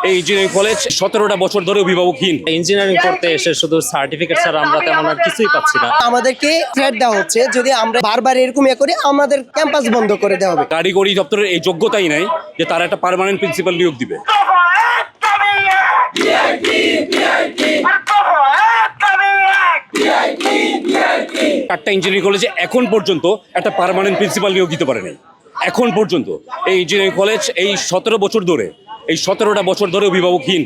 এই engineering college 17টা বছর ধরে অভিভাবকহীন। ইঞ্জিনিয়ারিং করতে এসে শুধু সার্টিফিকেট ছাড়া আমরা তেমন আর কিছুই পাচ্ছি না। আমাদেরকে থ্রেট দেওয়া হচ্ছে যদি আমরা বারবার এরকম করি আমাদের ক্যাম্পাস বন্ধ করে দেওয়া হবে। কারিগরি দপ্তরের এই যোগ্যতাই নাই যে তারা একটা পার্মানেন্ট প্রিন্সিপাল নিয়োগ দিবে। একটা ইঞ্জিনিয়ারিং কলেজে এখন পর্যন্ত একটা পার্মানেন্ট প্রিন্সিপাল নিয়োগ দিতে পারেনি। এখন পর্যন্ত এই ইঞ্জিনিয়ারিং কলেজ এই 17 বছর ধরে, এই 17টা বছর ধরে অভিভাবকহীন।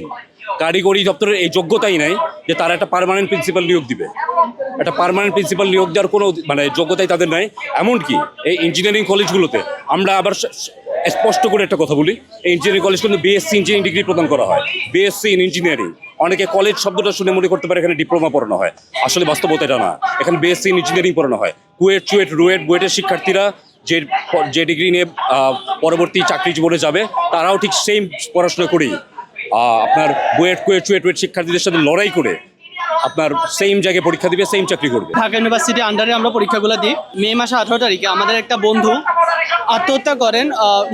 কারিগরি দপ্তরের এই যোগ্যতাই নাই যে তারা একটা পার্মানেন্ট প্রিন্সিপাল নিয়োগ দিবে। একটা পার্মানেন্ট প্রিন্সিপাল নিয়োগ দেওয়ার কোনো যোগ্যতাই তাদের নাই। এমনকি এই ইঞ্জিনিয়ারিং কলেজগুলোতে আমরা আবার স্পষ্ট করে একটা কথা বলি, এই ইঞ্জিনিয়ারিং কলেজ কিন্তু বিএসসি ইঞ্জিনিয়ারিং ডিগ্রি প্রদান করা হয়, বিএসসি ইন ইঞ্জিনিয়ারিং। অনেকে কলেজ শব্দটা শুনে মনে করতে পারে এখানে ডিপ্লোমা পড়ানো হয়, আসলে বাস্তবতা এটা না। এখানে বিএসসি ইন ইঞ্জিনিয়ারিং পড়ানো হয়। কুয়েট, চুয়েট, রুয়েট, বুয়েটের শিক্ষার্থীরা যে ডিগ্রি নিয়ে পরবর্তী চাকরি জীবনে যাবে তারাও ঠিক সেম পড়াশোনা করেই আপনার বুয়েট, কুয়েট, চুয়েট শিক্ষার্থীদের সাথে লড়াই করে আপনার সেম জায়গায় পরীক্ষা দিবে, সেম চাকরি করবে। ঢাকা ইউনিভার্সিটি আন্ডারে আমরা পরীক্ষাগুলো দিই। মে মাসে 18 তারিখে আমাদের একটা বন্ধু আত্মহত্যা করেন,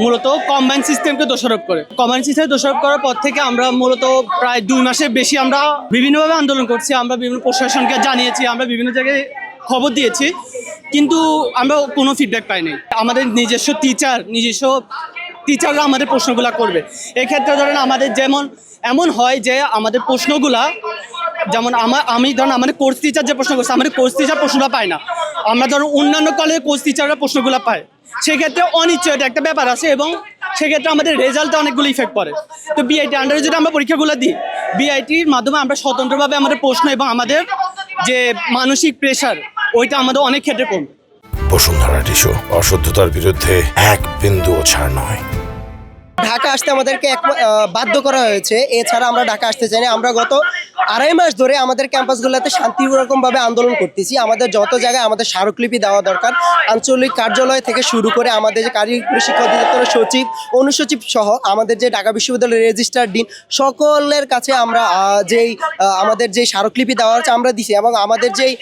মূলত কম্বাইন সিস্টেমকে দোষারোপ করে। কম্বাইন সিস্টেম দোষারোপ করার পর থেকে আমরা মূলত প্রায় 2 মাসের বেশি আমরা বিভিন্নভাবে আন্দোলন করছি। আমরা বিভিন্ন প্রশাসনকে জানিয়েছি, আমরা বিভিন্ন জায়গায় খবর দিয়েছি, কিন্তু আমরা কোনো ফিডব্যাক পাইনি। আমাদের নিজস্ব টিচাররা আমাদের প্রশ্নগুলো করবে। এক্ষেত্রে ধরেন আমাদের এমন হয় যে আমাদের প্রশ্নগুলা যেমন আমি ধরেন আমাদের কোর্স টিচার যে প্রশ্ন করছে, আমাদের কোর্স টিচার প্রশ্নটা পায় না। আমরা ধরুন অন্যান্য কলেজের কোর্স টিচাররা প্রশ্নগুলো পায়। সেক্ষেত্রে অনিশ্চয়তা একটা ব্যাপার আছে এবং সেক্ষেত্রে আমাদের রেজাল্টে অনেকগুলো ইফেক্ট পড়ে। তো বিআইটি আন্ডারে যদি আমরা পরীক্ষাগুলো দিই, বিআইটির মাধ্যমে আমরা স্বতন্ত্রভাবে আমাদের প্রশ্ন এবং আমাদের যে মানসিক প্রেশার ওইটা আমাদের অনেক ক্ষেত্রে কমবে। বসুন্ধরা টিস্যু, অশুদ্ধতার বিরুদ্ধে এক বিন্দুও ছাড় নয়। ঢাকা আসতে আমাদেরকে বাধ্য করা হয়েছে, এছাড়া আমরা ঢাকা আসতে চাই না। আমরা গত 2.5 মাস ধরে আমাদের ক্যাম্পাসগুলোতে শান্তিরকমভাবে আন্দোলন করতেছি। আমাদের যত জায়গায় আমাদের স্মারকলিপি দেওয়া দরকার, আঞ্চলিক কার্যালয় থেকে শুরু করে আমাদের যে কারিগরি শিক্ষা অধিদপ্তরের সচিব, অনুসচিব সহ আমাদের যে ঢাকা বিশ্ববিদ্যালয়ের রেজিস্ট্রার ডিন, সকলের কাছে আমরা আমাদের যে স্মারকলিপি দেওয়া হচ্ছে আমরা দিছি এবং আমাদের যেই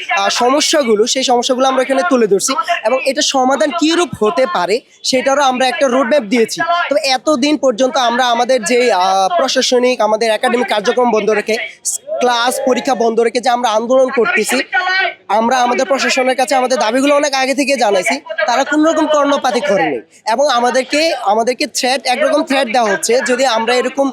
সমস্যাগুলো সেই সমস্যাগুলো আমরা এখানে তুলে ধরছি এবং এটা সমাধান কীরূপ হতে পারে সেটারও আমরা একটা রোডম্যাপ দিয়েছি। তো এতদিন পর্যন্ত আমরা আমাদের যে প্রশাসনিক আমাদের একাডেমিক কার্যক্রম বন্ধ রেখে, ক্লাস পরীক্ষা বন্ধ রেখে যে আমরা আন্দোলন করতেছি, আমরা আমাদের প্রশাসনের কাছে আমাদের দাবিগুলো অনেক আগে থেকে জানাইছি, তারা কোনো রকম কর্ণপাতই করেনি এবং আমাদেরকে একরকম থ্রেট দেওয়া হচ্ছে যদি আমরা এরকম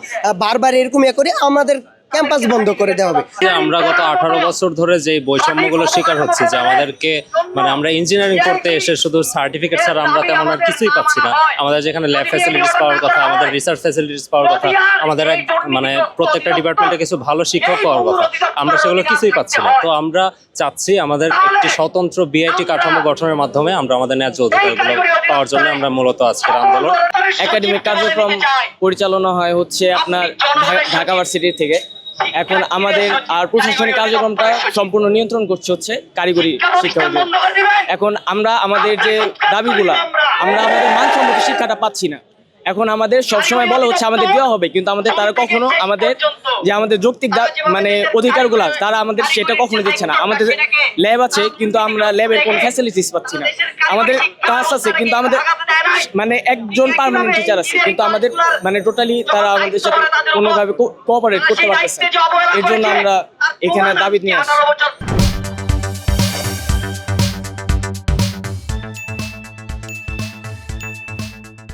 বারবার এরকম করি আমাদের ক্যাম্পাস বন্ধ করে দেওয়া হবে। আমরা গত 18 বছর ধরে যে বৈষম্যগুলো শিকার হচ্ছে, যে আমাদেরকে আমরা ইঞ্জিনিয়ারিং করতে এসে শুধু সার্টিফিকেট ছাড়া আমরা তেমন আর কিছুই পাচ্ছি না। আমাদের যেখানে ল্যাব ফ্যাসিলিটিস পাওয়ার কথা, আমাদের রিসার্চ ফ্যাসিলিটিস পাওয়ার কথা, আমাদের প্রত্যেকটা ডিপার্টমেন্টে কিছু ভালো শিক্ষক পাওয়ার কথা, আমরা সেগুলো কিছুই পাচ্ছি না। তো আমরা চাচ্ছি আমাদের একটি স্বতন্ত্র বিআইটি কাঠামো গঠনের মাধ্যমে আমরা আমাদের ন্যায্য অধিকারগুলো পাওয়ার জন্য আমরা মূলত আজকের আন্দোলন। একাডেমিক কার্যক্রম পরিচালনা হয় হচ্ছে আপনার ঢাকা ভার্সিটি থেকে। এখন আমাদের আর প্রশাসনিক কার্যক্রমটা সম্পূর্ণ নিয়ন্ত্রণ করছে হচ্ছে কারিগরি শিক্ষা অধিদপ্তর। এখন আমরা আমাদের যে দাবিগুলা, আমরা আমাদের মানসম্মত শিক্ষাটা পাচ্ছি না। এখন আমাদের সবসময় বলা হচ্ছে আমাদের দেওয়া হবে, কিন্তু তারা কখনো আমাদের যৌক্তিক অধিকারগুলা তারা আমাদের সেটা কখনো দিচ্ছে না। আমাদের ল্যাব আছে কিন্তু আমরা ল্যাবের কোনো ফ্যাসিলিটিস পাচ্ছি না। আমাদের ক্লাস আছে কিন্তু আমাদের একজন পার্মানেন্ট টিচার আছে, কিন্তু আমাদের টোটালি তারা আমাদের সাথে কোনোভাবে কোঅপারেট করতে পারতেছে না। এর জন্য আমরা এখানে দাবি নিয়ে আসছি।